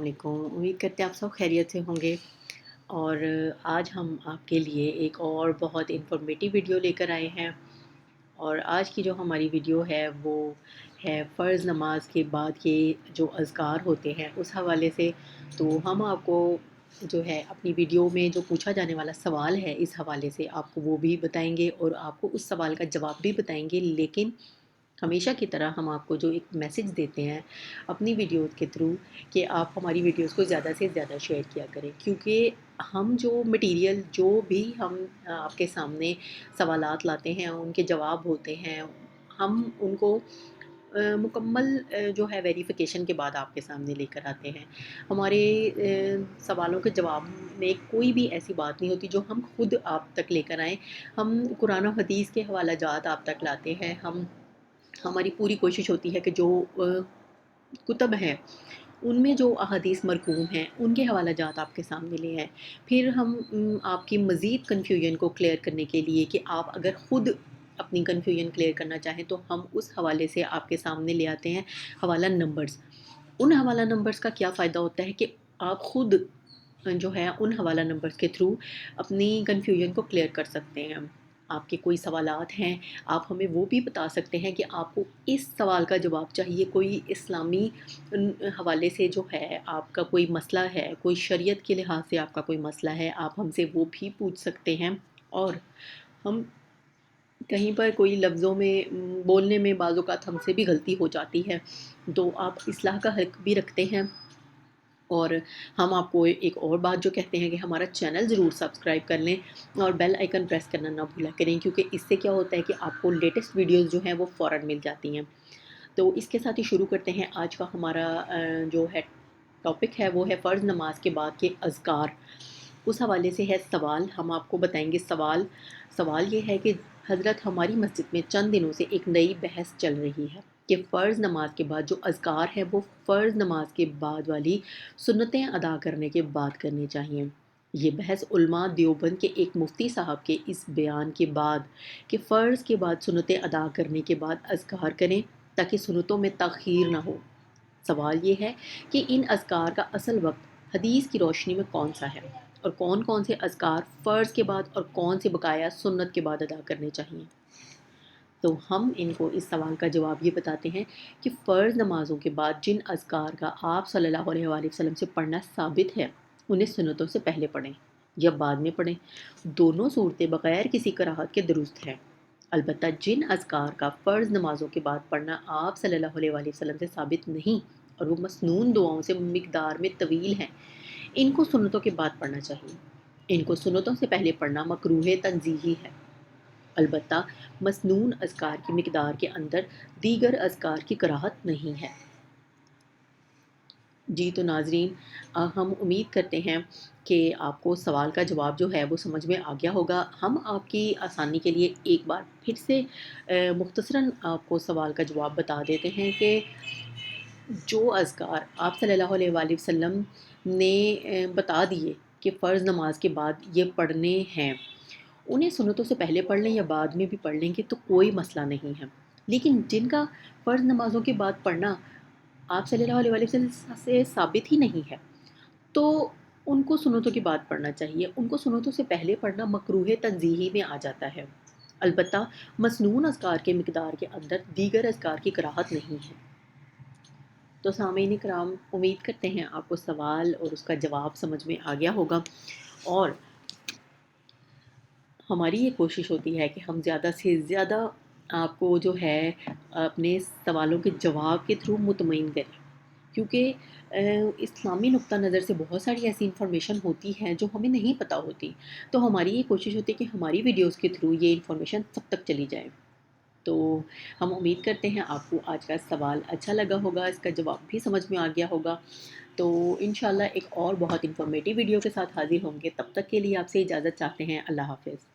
علیکم، امید کرتے ہیں آپ سب خیریت سے ہوں گے اور آج ہم آپ کے لیے ایک اور بہت انفارمیٹیو ویڈیو لے کر آئے ہیں اور آج کی جو ہماری ویڈیو ہے وہ ہے فرض نماز کے بعد کے جو اذکار ہوتے ہیں اس حوالے سے۔ تو ہم آپ کو جو ہے اپنی ویڈیو میں جو پوچھا جانے والا سوال ہے اس حوالے سے آپ کو وہ بھی بتائیں گے اور آپ کو اس سوال کا جواب بھی بتائیں گے، لیکن ہمیشہ کی طرح ہم آپ کو جو ایک میسج دیتے ہیں اپنی ویڈیوز کے تھرو کہ آپ ہماری ویڈیوز کو زیادہ سے زیادہ شیئر کیا کریں، کیونکہ ہم جو مٹیریل جو بھی ہم آپ کے سامنے سوالات لاتے ہیں ان کے جواب ہوتے ہیں، ہم ان کو مکمل جو ہے ویریفیکیشن کے بعد آپ کے سامنے لے کر آتے ہیں۔ ہمارے سوالوں کے جواب میں کوئی بھی ایسی بات نہیں ہوتی جو ہم خود آپ تک لے کر آئیں۔ ہم قرآن و حدیث کے حوالہ جات آپ تک لاتے ہیں۔ ہماری پوری کوشش ہوتی ہے کہ جو کتب ہیں ان میں جو احادیث مرقوم ہیں ان کے حوالہ جات آپ کے سامنے لے آئیں۔ پھر ہم آپ کی مزید کنفیوژن کو کلیئر کرنے کے لیے کہ آپ اگر خود اپنی کنفیوژن کلیئر کرنا چاہیں تو ہم اس حوالے سے آپ کے سامنے لے آتے ہیں حوالہ نمبرز۔ ان حوالہ نمبرز کا کیا فائدہ ہوتا ہے کہ آپ خود جو ہے ان حوالہ نمبرز کے تھرو اپنی کنفیوژن کو کلیئر کر سکتے ہیں۔ آپ کے کوئی سوالات ہیں آپ ہمیں وہ بھی بتا سکتے ہیں کہ آپ کو اس سوال کا جواب چاہیے، کوئی اسلامی حوالے سے جو ہے آپ کا کوئی مسئلہ ہے، کوئی شریعت کے لحاظ سے آپ کا کوئی مسئلہ ہے، آپ ہم سے وہ بھی پوچھ سکتے ہیں۔ اور ہم کہیں پر کوئی لفظوں میں بولنے میں بعض اوقات ہم سے بھی غلطی ہو جاتی ہے تو آپ اصلاح کا حق بھی رکھتے ہیں۔ اور ہم آپ کو ایک اور بات جو کہتے ہیں کہ ہمارا چینل ضرور سبسکرائب کر لیں اور بیل آئیکن پریس کرنا نہ بھولا کریں، کیونکہ اس سے کیا ہوتا ہے کہ آپ کو لیٹسٹ ویڈیوز جو ہیں وہ فوراً مل جاتی ہیں۔ تو اس کے ساتھ ہی شروع کرتے ہیں آج کا ہمارا جو ہے ٹاپک ہے وہ ہے فرض نماز کے بعد کے اذکار۔ اس حوالے سے ہے سوال، ہم آپ کو بتائیں گے سوال یہ ہے کہ حضرت ہماری مسجد میں چند دنوں سے ایک نئی بحث چل رہی ہے کہ فرض نماز کے بعد جو اذکار ہے وہ فرض نماز کے بعد والی سنتیں ادا کرنے کے بعد کرنی چاہیے۔ یہ بحث علماء دیوبند کے ایک مفتی صاحب کے اس بیان کے بعد کہ فرض کے بعد سنتیں ادا کرنے کے بعد اذکار کریں تاکہ سنتوں میں تاخیر نہ ہو۔ سوال یہ ہے کہ ان اذکار کا اصل وقت حدیث کی روشنی میں کون سا ہے اور کون کون سے اذکار فرض کے بعد اور کون سے بقایا سنت کے بعد ادا کرنے چاہیے۔ تو ہم ان کو اس سوال کا جواب یہ بتاتے ہیں کہ فرض نمازوں کے بعد جن اذکار کا آپ صلی اللہ علیہ وآلہ وسلم سے پڑھنا ثابت ہے انہیں سنتوں سے پہلے پڑھیں یا بعد میں پڑھیں، دونوں صورتیں بغیر کسی کراہت کے درست ہیں۔ البتہ جن اذکار کا فرض نمازوں کے بعد پڑھنا آپ صلی اللہ علیہ وآلہ وسلم سے ثابت نہیں اور وہ مسنون دعاؤں سے مقدار میں طویل ہیں، ان کو سنتوں کے بعد پڑھنا چاہیے۔ ان کو سنتوں سے پہلے پڑھنا مکروہ تنزیہی ہے۔ البتہ مسنون اذکار کی مقدار کے اندر دیگر اذکار کی کراہت نہیں ہے۔ جی تو ناظرین، ہم امید کرتے ہیں کہ آپ کو سوال کا جواب جو ہے وہ سمجھ میں آ گیا ہوگا۔ ہم آپ کی آسانی کے لیے ایک بار پھر سے مختصراً آپ کو سوال کا جواب بتا دیتے ہیں کہ جو اذکار آپ صلی اللہ علیہ وآلہ وسلم نے بتا دیے کہ فرض نماز کے بعد یہ پڑھنے ہیں، انہیں سنتوں سے پہلے پڑھ لیں یا بعد میں بھی پڑھ لیں گے تو کوئی مسئلہ نہیں ہے۔ لیکن جن کا فرض نمازوں کے بعد پڑھنا آپ صلی اللہ علیہ وآلہ وسلم سے ثابت ہی نہیں ہے تو ان کو سنتوں کے بعد پڑھنا چاہیے، ان کو سنتوں سے پہلے پڑھنا مکروہ تنزیہی میں آ جاتا ہے۔ البتہ مسنون اذکار کے مقدار کے اندر دیگر اذکار کی کراہت نہیں ہے۔ تو سامعین کرام، امید کرتے ہیں آپ کو سوال اور اس کا جواب سمجھ میں آ گیا ہوگا، اور ہماری یہ کوشش ہوتی ہے کہ ہم زیادہ سے زیادہ آپ کو جو ہے اپنے سوالوں کے جواب کے تھرو مطمئن کریں، کیونکہ اسلامی نقطہ نظر سے بہت ساری ایسی انفارمیشن ہوتی ہے جو ہمیں نہیں پتہ ہوتی، تو ہماری یہ کوشش ہوتی ہے کہ ہماری ویڈیوز کے تھرو یہ انفارمیشن سب تک چلی جائے۔ تو ہم امید کرتے ہیں آپ کو آج کا سوال اچھا لگا ہوگا، اس کا جواب بھی سمجھ میں آ گیا ہوگا۔ تو انشاءاللہ ایک اور بہت انفارمیٹیو ویڈیو کے ساتھ حاضر ہوں گے، تب تک کے لیے آپ سے اجازت چاہتے ہیں۔ اللہ حافظ۔